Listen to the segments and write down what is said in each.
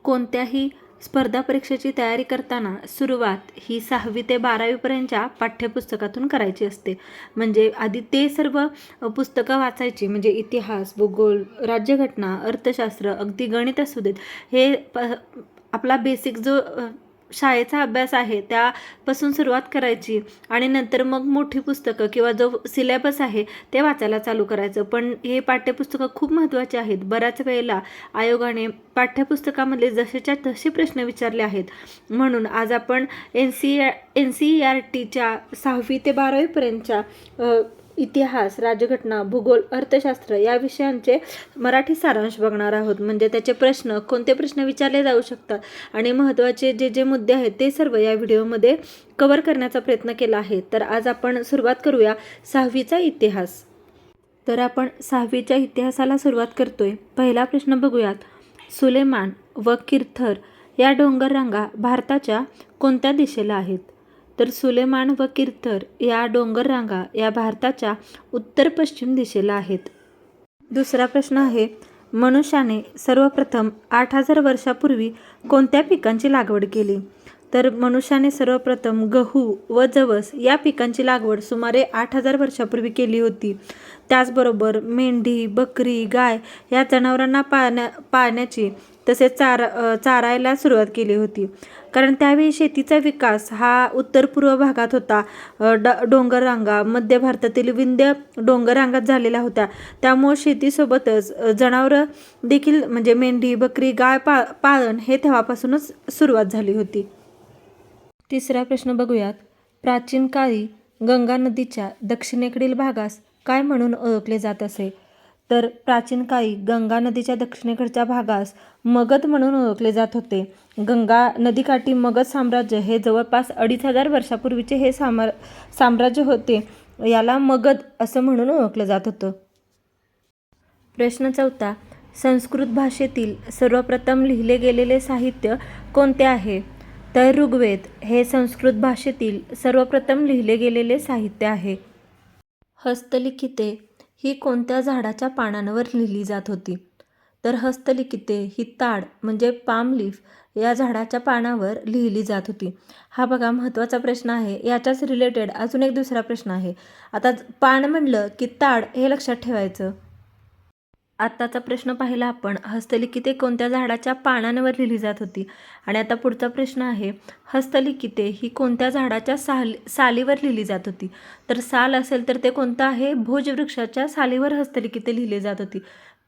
कोणत्याही स्पर्धा परीक्षेची तयारी करताना सुरुवात ही 6वी ते 12वीपर्यंतच्या पाठ्यपुस्तकातून करायची असते. म्हणजे आधी ते सर्व पुस्तकं वाचायची, म्हणजे इतिहास, भूगोल, राज्यघटना, अर्थशास्त्र, अगदी गणित असू देत, हे आपला बेसिक जो शाळेचा अभ्यास आहे त्यापासून सुरुवात करायची आणि नंतर मग मोठी पुस्तकं किंवा जो सिलेबस आहे ते वाचायला चालू करायचं. पण हे पाठ्यपुस्तकं खूप महत्त्वाचे आहेत. बऱ्याच वेळेला आयोगाने पाठ्यपुस्तकामधले जसेच्या तसे प्रश्न विचारले आहेत. म्हणून आज आपण NCERTच्या 6वी ते 12वीपर्यंतच्या इतिहास, राज्यघटना, भूगोल, अर्थशास्त्र या विषयांचे मराठी सारांश बघणार आहोत. म्हणजे त्याचे प्रश्न, कोणते प्रश्न विचारले जाऊ शकतात आणि महत्त्वाचे जे जे मुद्दे आहेत ते सर्व या व्हिडिओमध्ये कव्हर करण्याचा प्रयत्न केला आहे. तर आज आपण सुरुवात करूया 6वीचा इतिहास. तर आपण 6वीच्या इतिहासाला सुरुवात करतोय. पहिला प्रश्न बघूयात. सुलेमान व किर्थर या डोंगररांगा भारताच्या कोणत्या दिशेला आहेत? तर सुलेमान व किर्थर या डोंगररांगा या भारताच्या उत्तर पश्चिम दिशेला आहेत. दुसरा प्रश्न आहे. मनुष्याने सर्वप्रथम 8000 वर्षापूर्वी कोणत्या पिकांची लागवड केली? तर मनुष्याने सर्वप्रथम गहू व जवस या पिकांची लागवड सुमारे 8000 वर्षापूर्वी केली होती. त्याचबरोबर मेंढी, बकरी, गाय या जनावरांना पाळण्याची तसेच चारायला सुरुवात केली होती. कारण त्यावेळी शेतीचा विकास हा उत्तर पूर्व भागात होता. डोंगररांगा मध्य भारतातील विंध्य डोंगररांगात झालेल्या होत्या. त्यामुळे शेतीसोबतच जनावरं देखील म्हणजे मेंढी, बकरी, गाय पाळण हे तेव्हापासूनच सुरुवात झाली होती. तिसरा प्रश्न बघूयात. प्राचीन काळी गंगा नदीच्या दक्षिणेकडील भागास काय म्हणून ओळखले जात असे? तर प्राचीन काळी गंगा नदीच्या दक्षिणेकडच्या भागास मगध म्हणून ओळखले जात होते. गंगा नदीकाठी मगध साम्राज्य हे जवळपास 2500 वर्षापूर्वीचे हे साम्राज्य होते. याला मगध असं म्हणून ओळखलं जात होतं. प्रश्न चौथा. संस्कृत भाषेतील सर्वप्रथम लिहिले गेलेले साहित्य कोणते आहे? तर ऋग्वेद हे संस्कृत भाषेतील सर्वप्रथम लिहिले गेलेले साहित्य आहे. हस्तलिखिते ही कोणत्या झाडाच्या पानांवर लिहिली जात होती? तर हस्तलिखिते ही ताड म्हणजे पाम लीफ या झाडाच्या पानावर लिहिली जात होती. हा बघा महत्त्वाचा प्रश्न आहे. याच्याच रिलेटेड अजून एक दुसरा प्रश्न आहे. आता पान म्हणलं की ताड हे लक्षात ठेवायचं. आत्ताचा प्रश्न पाहिला आपण, हस्तलिखिते कोणत्या झाडाच्या पानांवर लिहिली जात होती. आणि आता पुढचा प्रश्न आहे. हस्तलिखिते ही कोणत्या झाडाच्या सालीवर लिहिली जात होती? तर साल असेल तर ते कोणतं आहे? भोजवृक्षाच्या सालीवर हस्तलिखिते लिहिली जात होती.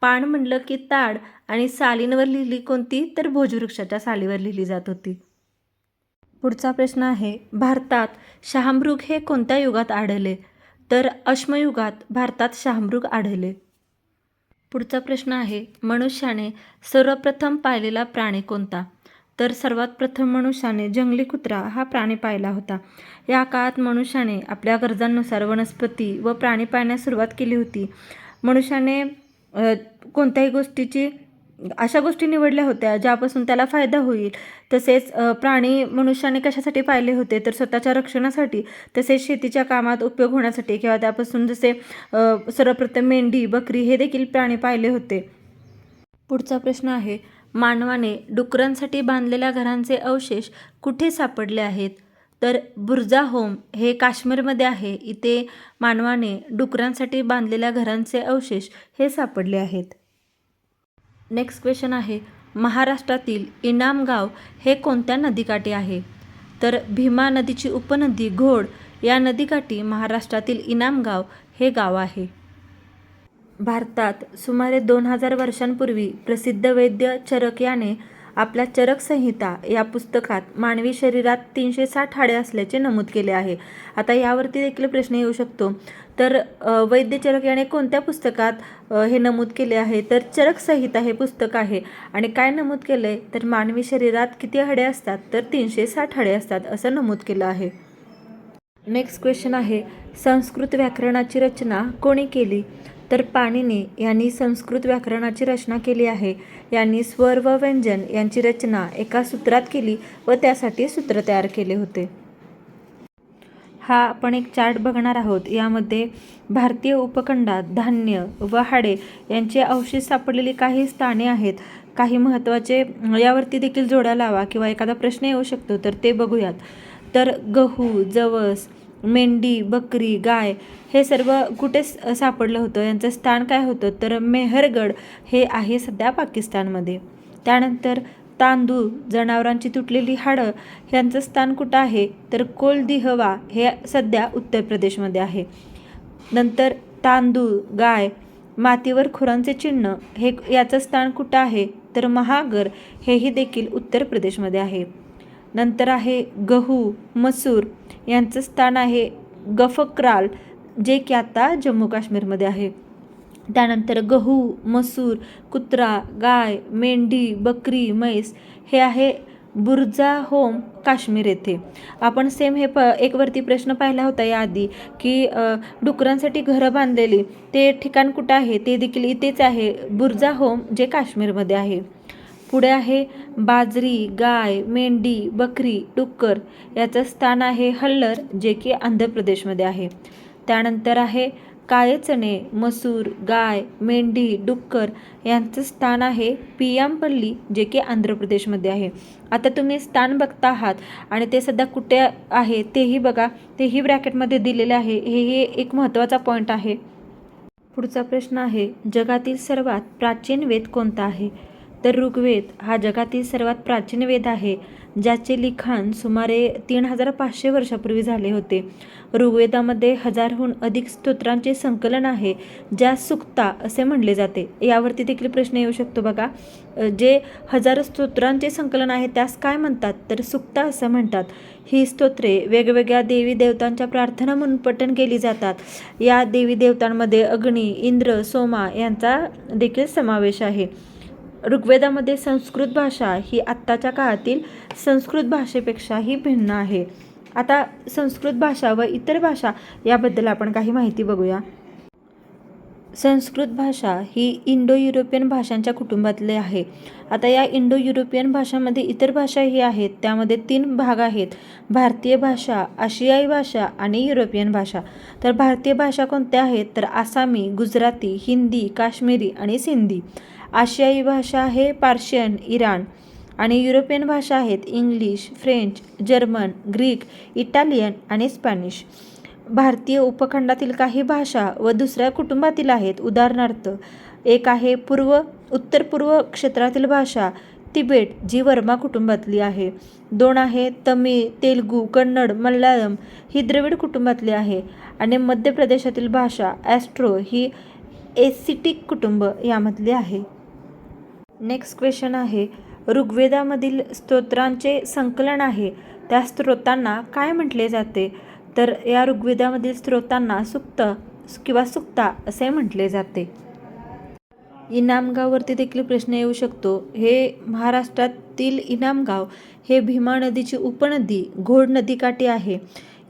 पान म्हणलं की ताड आणि सालींवर लिहिली कोणती? तर भोजवृक्षाच्या सालीवर लिहिली जात होती. पुढचा प्रश्न आहे. भारतात शहामृग हे कोणत्या युगात आढळले? तर अश्मयुगात भारतात शहामृग आढळले. पुढचा प्रश्न आहे. मनुष्याने सर्वप्रथम पाळलेला प्राणी कोणता? तर सर्वात प्रथम मनुष्याने जंगली कुत्रा हा प्राणी पाळला होता. या काळात मनुष्याने आपल्या गरजांनुसार वनस्पती व प्राणी पाळण्यास सुरुवात केली होती. मनुष्याने कोणत्याही गोष्टीची अशा गोष्टी निवडल्या होत्या ज्यापासून त्याला फायदा होईल. तसेच प्राणी मनुष्याने कशासाठी पाळले होते? तर स्वतःच्या रक्षणासाठी, तसेच शेतीच्या कामात उपयोग होण्यासाठी किंवा त्यापासून जसे सर्वप्रथम मेंढी, बकरी हे देखील प्राणी पाळले होते. पुढचा प्रश्न आहे. मानवाने डुकरांसाठी बांधलेल्या घरांचे अवशेष कुठे सापडले आहेत? तर बुर्जाहोम हे काश्मीरमध्ये आहे. इथे मानवाने डुकरांसाठी बांधलेल्या घरांचे अवशेष हे सापडले आहेत. नेक्स्ट क्वेश्चन आहे. महाराष्ट्रातील इनाम गाव हे कोणत्या नदीकाठी आहे? तर भीमा नदीची उपनदी घोड या नदीकाठी महाराष्ट्रातील इनाम गाव हे गाव आहे. भारतात सुमारे 2000 वर्षांपूर्वी प्रसिद्ध वैद्य चरक याने आपल्या चरक संहिता या पुस्तकात मानवी शरीरात 360 हाडे असल्याचे नमूद केले आहे. आता यावरती देखील प्रश्न येऊ शकतो. तर वैद्य चरक याने कोणत्या पुस्तकात हे नमूद केले आहे? तर चरक संहिता हे पुस्तक आहे. आणि काय नमूद केलं आहे? तर मानवी शरीरात किती हाडे असतात? तर 360 हाडे असतात असं नमूद केलं आहे. नेक्स्ट क्वेश्चन आहे. संस्कृत व्याकरणाची रचना कोणी केली? तर पाणिनी यांनी संस्कृत व्याकरणाची रचना केली आहे. यांनी स्वर व व्यंजन यांची रचना एका सूत्रात केली व त्यासाठी सूत्र तयार केले होते. हा आपण एक चार्ट बघणार आहोत. यामध्ये भारतीय उपखंडात धान्य व हाडे यांचे अवशेष सापडलेली काही स्थाने आहेत. काही महत्त्वाचे यावरती देखील जोड्या लावा किंवा एखादा प्रश्न येऊ शकतो, तर ते बघूयात. तर गहू, जवस, मेंढी, बकरी, गाय हे सर्व कुठे सापडलं होतं, यांचं स्थान काय होतं, तर मेहरगड हे आहे सध्या पाकिस्तानमध्ये. त्यानंतर तांदूळ, जनावरांची तुटलेली हाडं यांचं स्थान कुठं आहे, तर कोलदिहवा हे सध्या उत्तर प्रदेशमध्ये आहे. नंतर तांदूळ, गाय, मातीवर खुरांचे चिन्ह हे याचं स्थान कुठं आहे, तर महागर हेही देखील उत्तर प्रदेशमध्ये आहे. नंतर आहे गहू, मसूर यांचं स्थान आहे गफक्राल, जे की आता जम्मू काश्मीरमध्ये आहे. त्यानंतर गहू, मसूर, कुत्रा, गाय, मेंढी, बकरी, म्हैस हे आहे बुरजाहोम, काश्मीर येथे. आपण सेम हे एक वरती प्रश्न पाहिला होता याआधी की डुकरांसाठी घरं बांधलेली ते ठिकाण कुठं आहे, ते देखील इथेच आहे, बुरजाहोम, जे काश्मीरमध्ये आहे. पुढे आहे बाजरी, गाय, मेंढी, बकरी, डुक्कर याचं स्थान आहे हल्लर, जे की आंध्र प्रदेशमध्ये आहे. त्यानंतर आहे काळे चणे, मसूर, गाय, मेंढी, डुक्कर यांचं स्थान आहे पियांपल्ली, जे की आंध्र प्रदेशमध्ये आहे. आता तुम्ही स्थान बघता आहात आणि ते सध्या कुठे आहे तेही बघा, तेही ब्रॅकेटमध्ये दिलेले आहे. हे एक महत्त्वाचा पॉईंट आहे. पुढचा प्रश्न आहे जगातील सर्वात प्राचीन वेद कोणता आहे, तर ऋग्वेद हा जगातील सर्वात प्राचीन वेद आहे, ज्याचे लिखाण सुमारे 3500 वर्षापूर्वी झाले होते. ऋग्वेदामध्ये 1000हून अधिक स्तोत्रांचे संकलन आहे, ज्यास सुक्ता असे म्हणले जाते. यावरती देखील प्रश्न येऊ शकतो बघा. जे 1000 स्तोत्रांचे संकलन आहे त्यास काय म्हणतात, तर सुक्ता असं म्हणतात. ही स्तोत्रे वेगवेगळ्या देवी देवतांच्या प्रार्थना म्हणून पठण केली जातात. या देवी देवतांमध्ये अग्नी, इंद्र, सोमा यांचा देखील समावेश आहे. ऋग्वेदामध्ये संस्कृत भाषा ही आत्ताच्या काळातील संस्कृत भाषेपेक्षाही भिन्न आहे. आता संस्कृत भाषा व इतर भाषा याबद्दल आपण काही माहिती बघूया. संस्कृत भाषा ही इंडो युरोपियन भाषांच्या कुटुंबातले आहे. आता या इंडो युरोपियन भाषांमध्ये इतर भाषाही आहेत. त्यामध्ये 3 भाग आहेत: भारतीय भाषा, आशियाई भाषा आणि युरोपियन भाषा. तर भारतीय भाषा कोणत्या आहेत, तर आसामी, गुजराती, हिंदी, काश्मीरी आणि सिंधी. आशियाई भाषा आहे पार्शियन, इराण. आणि युरोपियन भाषा आहेत English, French, German, Greek, Italian आणि स्पॅनिश. भारतीय उपखंडातील काही भाषा व दुसऱ्या कुटुंबातील आहेत. उदाहरणार्थ, एक आहे उत्तर पूर्व क्षेत्रातील भाषा तिबेट, जी वर्मा कुटुंबातली आहे. 2 आहे तमिळ, तेलुगू, कन्नड, मल्याळम, ही द्रविड कुटुंबातली आहे. आणि मध्य प्रदेशातील भाषा ॲस्ट्रो ही एसिटिक कुटुंब यामधली आहे. नेक्स्ट क्वेश्चन आहे ऋग्वेदामधील स्तोत्रांचे संकलन आहे, त्या स्तोत्रांना काय म्हटले जाते, तर या ऋग्वेदामधील स्तोत्रांना सुक्त किंवा सुक्ता असे म्हटले जाते. इनामगाववरती देखील प्रश्न येऊ शकतो. हे महाराष्ट्रातील इनामगाव हे भीमा नदीची उपनदी घोड नदीकाठी आहे.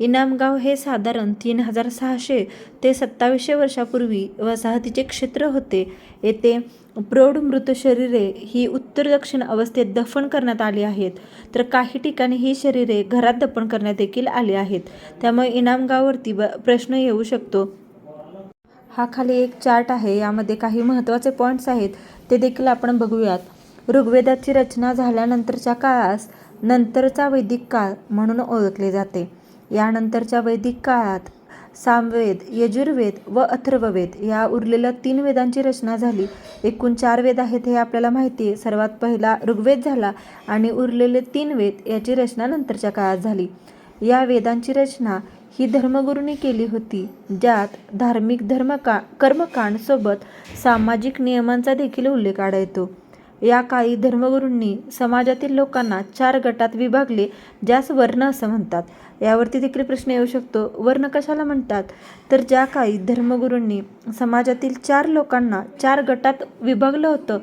इनामगाव हे साधारण 3600 ते 2700 वर्षापूर्वी वसाहतीचे क्षेत्र होते. येथे प्रौढ मृत शरीरे ही उत्तर दक्षिण अवस्थेत दफन करण्यात आली आहेत, तर काही ठिकाणी ही शरीरे घरात दफन करण्यात देखील आली आहेत. त्यामुळे इनामगाववरती प्रश्न येऊ शकतो. हा खाली एक चार्ट आहे, यामध्ये काही महत्त्वाचे पॉईंट्स आहेत, ते देखील आपण बघूयात. ऋग्वेदाची रचना झाल्यानंतरच्या काळास नंतरचा वैदिक काळ म्हणून ओळखले जाते. यानंतरच्या वैदिक काळात सामवेद, यजुर्वेद व अथर्ववेद या उरलेल्या 3 वेदांची रचना झाली. एकूण 4 वेद आहेत हे आपल्याला माहिती आहे. सर्वात पहिला ऋग्वेद झाला आणि उरलेले 3 वेद याची रचना नंतरच्या काळात झाली. या वेदांची रचना ही धर्मगुरूंनी केली होती, ज्यात धार्मिक कर्मकांड सोबत सामाजिक नियमांचा देखील उल्लेख आढळतो. या काळी धर्मगुरूंनी समाजातील लोकांना 4 गटात विभागले, ज्यास वर्ण असं म्हणतात. यावरती देखील प्रश्न येऊ शकतो. वर्ण कशाला म्हणतात, तर ज्या काळी धर्मगुरूंनी समाजातील 4 लोकांना 4 गटात विभागलं होतं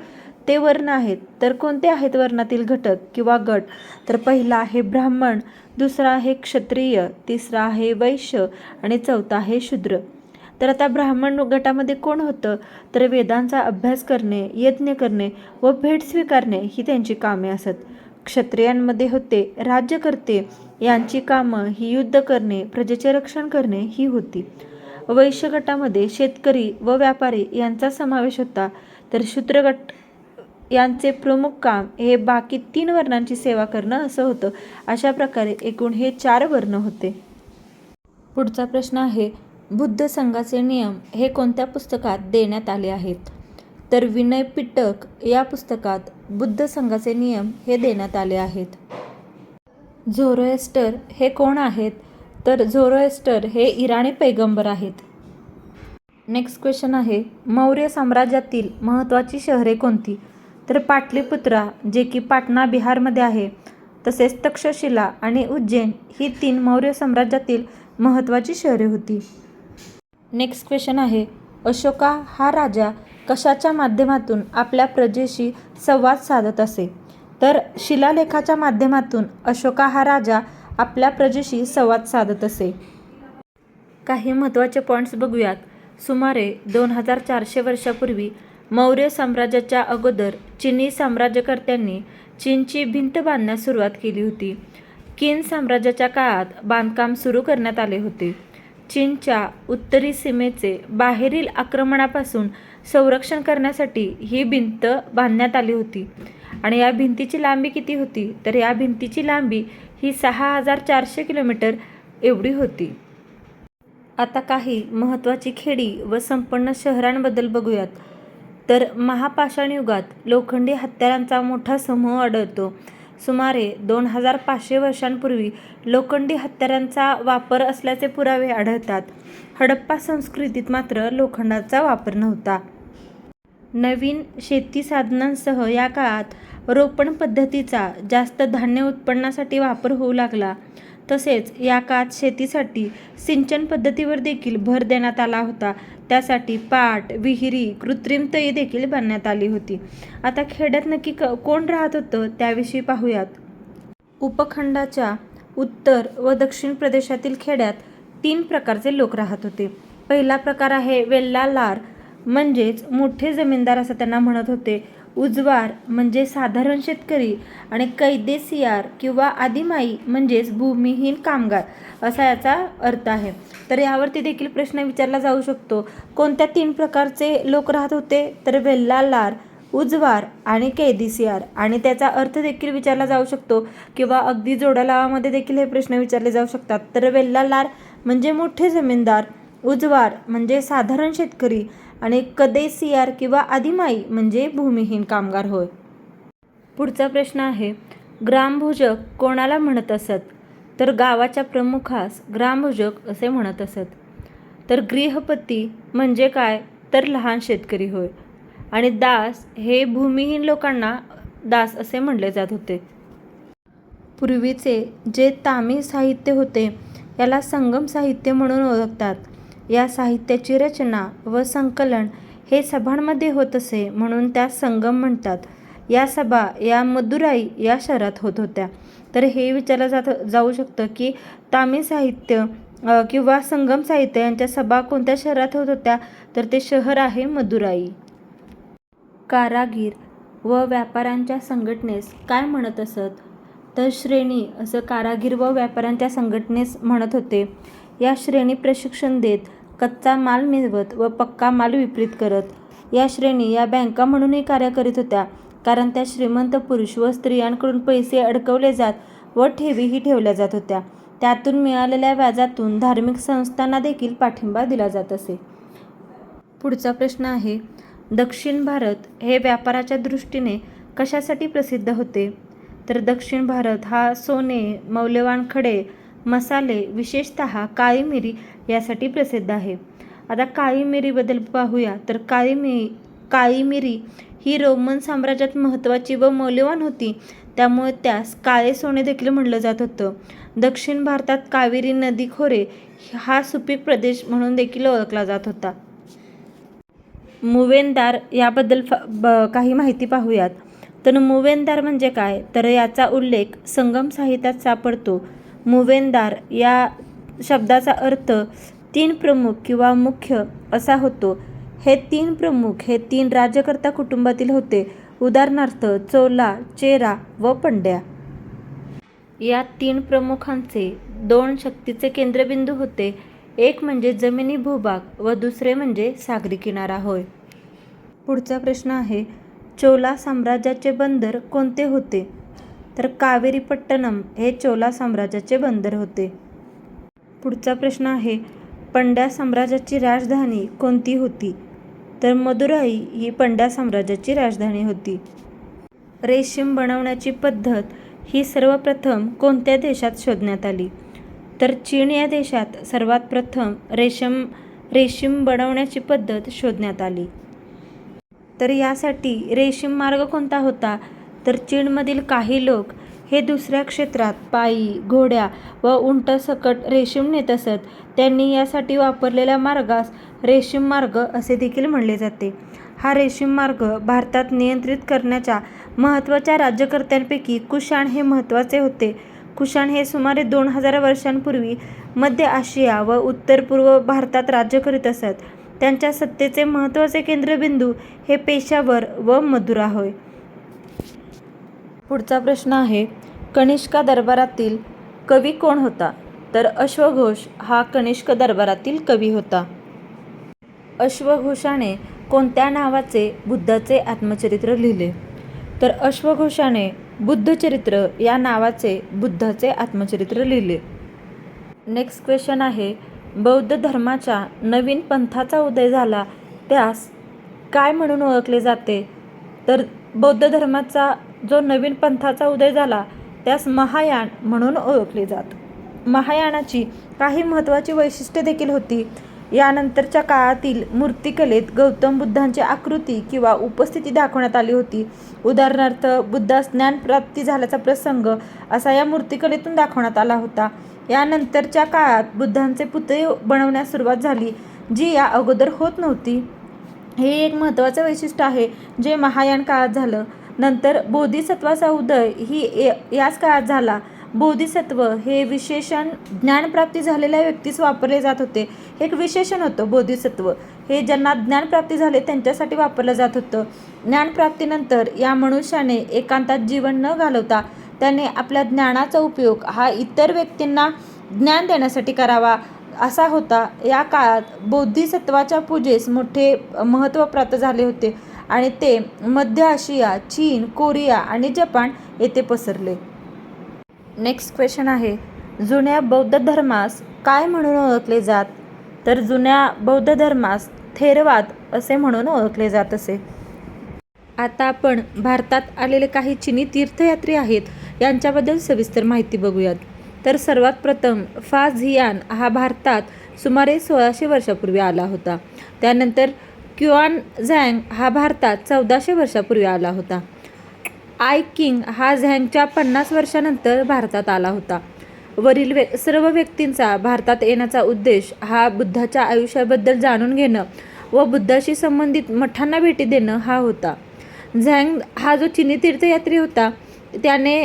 ते वर्ण आहेत. तर कोणते आहेत वर्णातील घटक किंवा गट, तर पहिला आहे ब्राह्मण, दुसरा आहे क्षत्रिय, तिसरा आहे वैश्य आणि चौथा आहे शूद्र. तर आता ब्राह्मण गटामध्ये कोण होतं, तर वेदांचा अभ्यास करणे, यज्ञ करणे व भेट स्वीकारणे ही त्यांची कामे असत. क्षत्रियांमध्ये होते राज्यकर्ते, यांची कामं ही युद्ध करणे, प्रजेचे रक्षण करणे ही होती. वैश्य गटामध्ये शेतकरी व व्यापारी यांचा समावेश होता. तर शूद्र गट यांचे प्रमुख काम हे बाकी 3 वर्णांची सेवा करणं असं होतं. अशा प्रकारे एकूण हे 4 वर्ण होते. पुढचा प्रश्न आहे, बुद्ध संघाचे नियम हे कोणत्या पुस्तकात देण्यात आले आहेत? तर विनय पिटक या पुस्तकात बुद्ध संघाचे नियम हे देण्यात आले आहेत. झोरोएस्टर हे कोण आहेत? तर झोरोएस्टर हे इराणी पैगंबर आहेत. नेक्स्ट क्वेश्चन आहे, मौर्य साम्राज्यातील महत्त्वाची शहरे कोणती? तर पाटलीपुत्रा जे की पाटणा बिहारमध्ये आहे, तसेच तक्षशिला आणि उज्जैन ही 3 मौर्य साम्राज्यातील महत्त्वाची शहरे होती. नेक्स्ट क्वेश्चन आहे, अशोका हा राजा कशाच्या माध्यमातून आपल्या प्रजेशी संवाद साधत असे? तर शिलालेखाच्या माध्यमातून अशोका हा राजा आपल्या प्रजेशी संवाद साधत असे. काही महत्त्वाचे पॉईंट्स बघूयात. सुमारे 2400 वर्षापूर्वी मौर्य साम्राज्याच्या अगोदर चीनी साम्राज्यकर्त्यांनी चीनची भिंत बांधण्यास सुरुवात केली होती. किन साम्राज्याच्या काळात बांधकाम सुरू करण्यात आले होते. चीनच्या उत्तरी सीमेचे बाहेरील आक्रमणापासून संरक्षण करण्यासाठी ही भिंत बांधण्यात आली होती. आणि या भिंतीची लांबी किती होती? तर या भिंतीची लांबी ही 6400 किलोमीटर एवढी होती. आता काही महत्त्वाची खेडी व संपन्न शहरांबद्दल बघूयात. तर महापाषाण युगात लोखंडी हत्यारांचा मोठा समूह आढळतो. सुमारे 2500 वर्षांपूर्वी लोखंडी हत्यारांचा वापर असल्याचे पुरावे आढळतात. हडप्पा संस्कृतीत मात्र लोखंडाचा वापर नव्हता. नवीन शेती साधनांसह या काळात रोपण पद्धतीचा जास्त धान्य उत्पन्नासाठी वापर होऊ लागला. तसेच या काळात शेतीसाठी सिंचन पद्धतीवर देखील भर देण्यात आला होता. त्यासाठी पाट, विहिरी, कृत्रिम तळी देखील बांधण्यात आली होती. आता खेड्यात नक्की कोण राहत होतं त्याविषयी पाहूयात. उपखंडाच्या उत्तर व दक्षिण प्रदेशातील खेड्यात 3 प्रकारचे लोक राहत होते. पहिला प्रकार आहे वेल्लालार म्हणजेच मोठे जमीनदार असं त्यांना म्हणत होते. उजवार म्हणजे साधारण शेतकरी आणि कैदेसियार किंवा आदिमाई म्हणजेच भूमिहीन कामगार असा याचा अर्थ आहे. तर यावरती देखील प्रश्न विचारला जाऊ शकतो. कोणत्या 3 प्रकारचे लोक राहत होते? तर वेल्लालार, उजवार आणि कैदेसियार. आणि त्याचा अर्थ देखील विचारला जाऊ शकतो किंवा अगदी जोड्या लावामध्ये देखील हे प्रश्न विचारले जाऊ शकतात. तर वेल्लालार म्हणजे मोठे जमीनदार, उजवार म्हणजे साधारण शेतकरी आणि कैदेसियार किंवा आदिमाई म्हणजे भूमिहीन कामगार होय. पुढचा प्रश्न आहे, ग्रामभोजक कोणाला म्हणत असत? तर गावाच्या प्रमुखास ग्रामभोजक असे म्हणत असत. तर गृहपती म्हणजे काय? तर लहान शेतकरी होय. आणि दास हे भूमिहीन लोकांना दास असे म्हणले जात होते. पूर्वीचे जे तामिळ साहित्य होते याला संगम साहित्य म्हणून ओळखतात. या साहित्याची रचना व संकलन हे सभांमध्ये होत असे म्हणून त्या संगम म्हणतात. या सभा या मदुराई या शहरात होत होत्या. तर हे विचारलं जाऊ शकतं की तामिळ साहित्य किंवा संगम साहित्य यांच्या सभा कोणत्या शहरात होत होत्या? तर ते शहर आहे मदुराई. कारागीर व व्यापाऱ्यांच्या संघटनेस काय म्हणत असत? तर श्रेणी असं कारागीर व व्यापाऱ्यांच्या संघटनेस म्हणत होते. या श्रेणी प्रशिक्षण देत, कच्चा माल मिळवत व पक्का माल विक्रीत करत. या श्रेणी या बँका म्हणूनही कार्य करीत होत्या, कारण त्या श्रीमंत पुरुष व स्त्रियांकडून पैसे अडकवले जात व ठेवीही ठेवल्या जात होत्या. त्यातून मिळालेल्या व्याजातून धार्मिक संस्थांना देखील पाठिंबा दिला जात असे. पुढचा प्रश्न आहे, दक्षिण भारत हे व्यापाराच्या दृष्टीने कशासाठी प्रसिद्ध होते? तर दक्षिण भारत हा सोने, मौल्यवान खडे, मसाले, विशेषतः काळी मिरी यासाठी प्रसिद्ध आहे. आता काळी मिरीबद्दल पाहूया. तर काळी मिरी ही रोमन साम्राज्यात महत्त्वाची व मौल्यवान होती, त्यामुळे त्यास काळे सोने देखील म्हणलं जात होतं. दक्षिण भारतात कावेरी नदी खोरे हा सुपीक प्रदेश म्हणून देखील ओळखला जात होता. मूवेनदार याबद्दल काही माहिती पाहूयात. तर मूवेनदार म्हणजे काय? तर याचा उल्लेख संगम साहित्यात सापडतो. मूवेनदार या शब्दाचा अर्थ 3 प्रमुख किंवा मुख्य असा होतो. हे 3 प्रमुख हे 3 राज्यकर्ता कुटुंबातील होते. उदाहरणार्थ चोला, चेरा व पंड्या. या 3 प्रमुखांचे 2 शक्तीचे केंद्रबिंदू होते. एक म्हणजे जमिनी भूभाग व दुसरे म्हणजे सागरी किनारा होय. पुढचा प्रश्न आहे, चोला साम्राज्याचे बंदर कोणते होते? तर कावेरीपट्टणम हे चोला साम्राज्याचे बंदर होते. पुढचा प्रश्न आहे, पंड्या साम्राज्याची राजधानी कोणती होती? तर मदुराई ही पंड्या साम्राज्याची राजधानी होती. रेशीम बनवण्याची पद्धत ही सर्वप्रथम कोणत्या देशात शोधण्यात आली? तर चीन या देशात सर्वात प्रथम रेशीम बनवण्याची पद्धत शोधण्यात आली. तर यासाठी रेशीम मार्ग कोणता होता? तर चीनमधील काही लोक हे दुसऱ्या क्षेत्रात पायी, घोड्या व उंटासकट रेशीम नेत असत. त्यांनी यासाठी वापरलेल्या मार्गास रेशीम मार्ग असे देखील म्हणले जाते. हा रेशीम मार्ग भारतात नियंत्रित करण्याच्या महत्त्वाच्या राज्यकर्त्यांपैकी कुशाण हे महत्त्वाचे होते. कुशाण हे सुमारे 2000 वर्षांपूर्वी मध्य आशिया व उत्तर पूर्व भारतात राज्य करीत असत. त्यांच्या सत्तेचे महत्त्वाचे केंद्रबिंदू हे पेशावर व मथुरा होय. पुढचा प्रश्न आहे, कनिष्का दरबारातील कवी कोण होता? तर अश्वघोष हा कनिष्क दरबारातील कवी होता. अश्वघोषाने कोणत्या नावाचे बुद्धाचे आत्मचरित्र लिहिले? तर अश्वघोषाने बुद्धचरित्र या नावाचे बुद्धाचे आत्मचरित्र लिहिले. नेक्स्ट क्वेश्चन आहे, बौद्ध धर्माच्या नवीन पंथाचा उदय झाला त्यास काय म्हणून ओळखले जाते? तर बौद्ध धर्माचा जो नवीन पंथाचा उदय झाला त्यास महायान म्हणून ओळखले जात. महायानाची काही महत्त्वाची वैशिष्ट्ये देखील होती. यानंतरच्या काळातील मूर्तिकलेत गौतम बुद्धांची आकृती किंवा उपस्थिती दाखवण्यात आली होती. उदाहरणार्थ, बुद्धास ज्ञानप्राप्ती झाल्याचा प्रसंग असा या मूर्तिकलेतून दाखवण्यात आला होता. यानंतरच्या काळात बुद्धांचे पुतळे बनवण्यास सुरुवात झाली, जी या अगोदर होत नव्हती. हे एक महत्त्वाचे वैशिष्ट्य आहे जे महायान काळात झालं. नंतर बोधिसत्वाचा उदय ही याच काळात झाला. बोधिसत्व हे विशेषण ज्ञानप्राप्ती झालेल्या व्यक्तीस वापरले जात होते. हे एक विशेषण होतं. बोधिसत्व हे ज्यांना ज्ञानप्राप्ती झाले त्यांच्यासाठी वापरलं जात होतं. ज्ञानप्राप्तीनंतर या मनुष्याने एकांतात जीवन न घालवता त्याने आपल्या ज्ञानाचा उपयोग हा इतर व्यक्तींना ज्ञान देण्यासाठी करावा असा होता. या काळात बोधिसत्वाच्या पूजेस मोठे महत्त्व प्राप्त झाले होते आणि ते मध्य आशिया, चीन, कोरिया आणि जपान येथे पसरले. नेक्स्ट क्वेश्चन आहे, जुन्या बौद्ध धर्मास काय म्हणून ओळखले जात? तर जुन्या बौद्ध धर्मास थेरवाद असे म्हणून ओळखले जात असे. आता आपण भारतात आलेले काही चिनी तीर्थयात्री आहेत यांच्याबद्दल सविस्तर माहिती बघूयात. तर सर्वात प्रथम फा झियान हा भारतात सुमारे 1600 वर्षापूर्वी आला होता. त्यानंतर क्युआन झँग हा भारतात 1400 वर्षापूर्वी आला होता. आय किंग हा झँगच्या 50 वर्षानंतर भारतात आला होता. वरील सर्व व्यक्तींचा भारतात येण्याचा उद्देश हा बुद्धाच्या आयुष्याबद्दल जाणून घेणं व बुद्धाशी संबंधित मठांना भेटी देणं हा होता. झँग हा जो चिनी तीर्थयात्री होता त्याने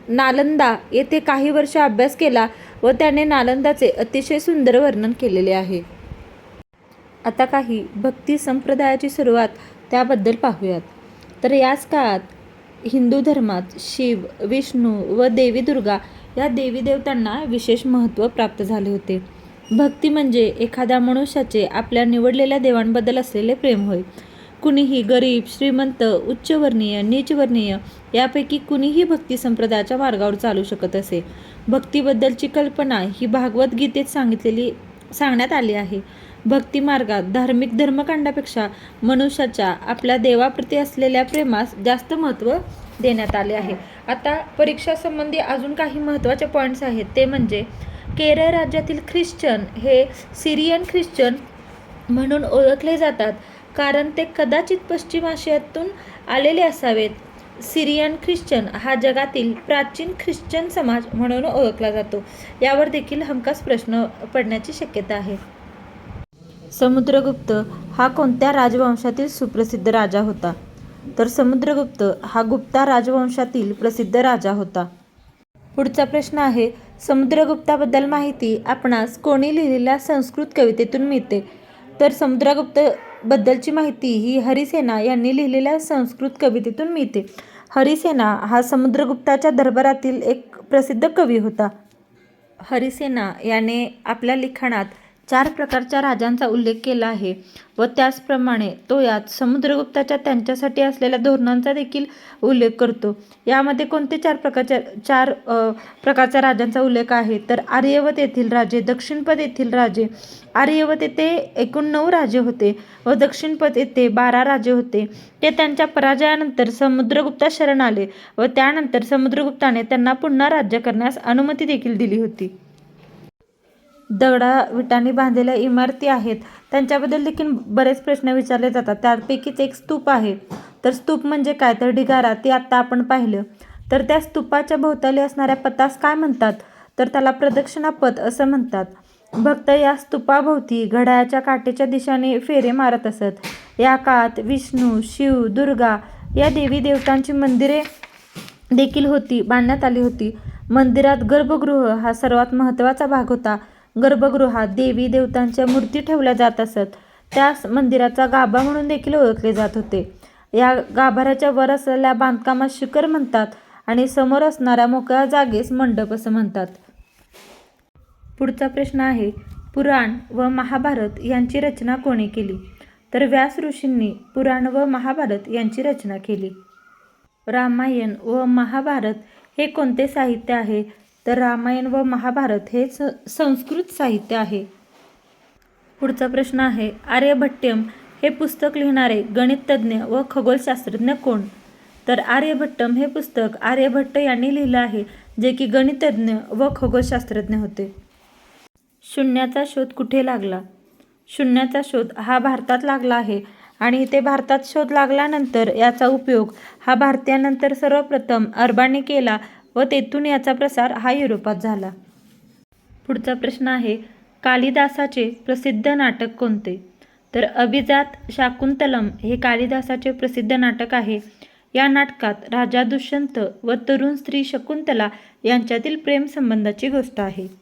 नालंदा येथे काही वर्ष अभ्यास केला व त्याने नालंदाचे अतिशय सुंदर वर्णन केलेले आहे. आता काही भक्ती संप्रदायाची सुरुवात त्याबद्दल पाहूयात. तर याच काळात हिंदू धर्मात शिव, विष्णू व देवी दुर्गा या देवी देवतांना विशेष महत्त्व प्राप्त झाले होते. भक्ती म्हणजे एखाद्या मनुष्याचे आपल्या निवडलेल्या देवांबद्दल असलेले प्रेम होय. कुणीही गरीब, श्रीमंत, उच्चवर्णीय, नीचवर्णीय यापैकी कुणीही भक्ती संप्रदायाच्या मार्गावर चालू शकत असे. भक्तीबद्दलची कल्पना ही भागवत गीतेत सांगण्यात आली आहे. भक्ती मार्गात धार्मिक धर्मकांडापेक्षा मनुष्याच्या आपल्या देवाप्रती असलेल्या प्रेमास जास्त महत्त्व देण्यात आले आहे. आता परीक्षासंबंधी अजून काही महत्त्वाचे पॉईंट्स आहेत. ते म्हणजे केरळ राज्यातील ख्रिश्चन हे सिरियन ख्रिश्चन म्हणून ओळखले जातात कारण ते कदाचित पश्चिम आशियातून आलेले असावेत. सिरियन ख्रिश्चन हा जगातील प्राचीन ख्रिश्चन समाज म्हणून ओळखला जातो. यावर देखील हमखास प्रश्न पडण्याची शक्यता आहे. समुद्रगुप्त हा कोणत्या राजवंशातील सुप्रसिद्ध राजा होता? तर समुद्रगुप्त हा गुप्ता राजवंशातील प्रसिद्ध राजा होता. पुढचा प्रश्न आहे, समुद्रगुप्ताबद्दल माहिती आपणास कोणी लिहिलेल्या संस्कृत कवितेतून मिळते? तर समुद्रगुप्त बद्दलची माहिती ही हरिसेना यांनी लिहिलेल्या संस्कृत कवितेतून मिळते. हरिसेना हा समुद्रगुप्ताच्या दरबारातील एक प्रसिद्ध कवी होता. हरिसेना याने आपल्या लिखाणात 4 प्रकारच्या राजांचा उल्लेख केला आहे व त्याचप्रमाणे तो यात समुद्रगुप्ताच्या त्यांच्यासाठी असलेल्या धोरणांचा देखील उल्लेख करतो. यामध्ये कोणते 4 प्रकारच्या राजांचा उल्लेख आहे तर आर्यवत येथील राजे, दक्षिणपद येथील राजे. आर्यवत येथे एकूण 9 राजे होते व दक्षिणपद येथे 12 राजे होते. ते त्यांच्या पराजयानंतर समुद्रगुप्तास शरण आले व त्यानंतर समुद्रगुप्ताने त्यांना पुन्हा राज्य करण्यास अनुमती देखील दिली होती. दगडा-विटांनी बांधलेल्या इमारती आहेत त्यांच्याबद्दल देखील बरेच प्रश्न विचारले जातात. त्यापैकीच एक स्तूप आहे. तर स्तूप म्हणजे काय तर ढिगारा, ते आत्ता आपण पाहिलं. तर त्या स्तूपाच्या भोवताली असणाऱ्या पथास काय म्हणतात तर त्याला प्रदक्षिणा पथ असं म्हणतात. भक्त या स्तूपाभोवती घड्याळाच्या काटेच्या दिशेने फेरे मारत असत. या काळात विष्णू, शिव, दुर्गा या देवी देवतांची मंदिरे देखील बांधण्यात आली होती. मंदिरात गर्भगृह हा सर्वात महत्त्वाचा भाग होता. गर्भगृहात देवी देवतांच्या मूर्ती ठेवल्या जात असत. त्यास मंदिराचा गाभा म्हणून देखील ओळखले जात होते. या गाभाऱ्याच्या वर असलेल्या बांधकामास शिखर म्हणतात आणि समोर असणाऱ्या मोकळ्या जागेस मंडप असं म्हणतात. पुढचा प्रश्न आहे, पुराण व महाभारत यांची रचना कोणी केली तर व्यास ऋषींनी पुराण व महाभारत यांची रचना केली. रामायण व महाभारत हे कोणते साहित्य आहे तर रामायण व महाभारत हे संस्कृत साहित्य आहे. पुढचा प्रश्न आहे, आर्यभट्टम हे पुस्तक लिहिणारे गणितज्ञ व खगोलशास्त्रज्ञ कोण तर आर्यभट्टम हे पुस्तक आर्यभट्ट यांनी लिहिलं आहे, जे की गणितज्ञ व खगोलशास्त्रज्ञ होते. शून्याचा शोध कुठे लागला? शून्याचा शोध हा भारतात लागला आहे आणि इथे भारतात शोध लागल्यानंतर याचा उपयोग हा भारतीयांनंतर सर्वप्रथम अरबांनी केला व तेथून याचा प्रसार हा युरोपात झाला. पुढचा प्रश्न आहे, कालिदासाचे प्रसिद्ध नाटक कोणते तर अभिजात शाकुंतलम हे कालिदासाचे प्रसिद्ध नाटक आहे. या नाटकात राजा दुष्यंत व तरुण स्त्री शकुंतला यांच्यातील प्रेम संबंधाची गोष्ट आहे.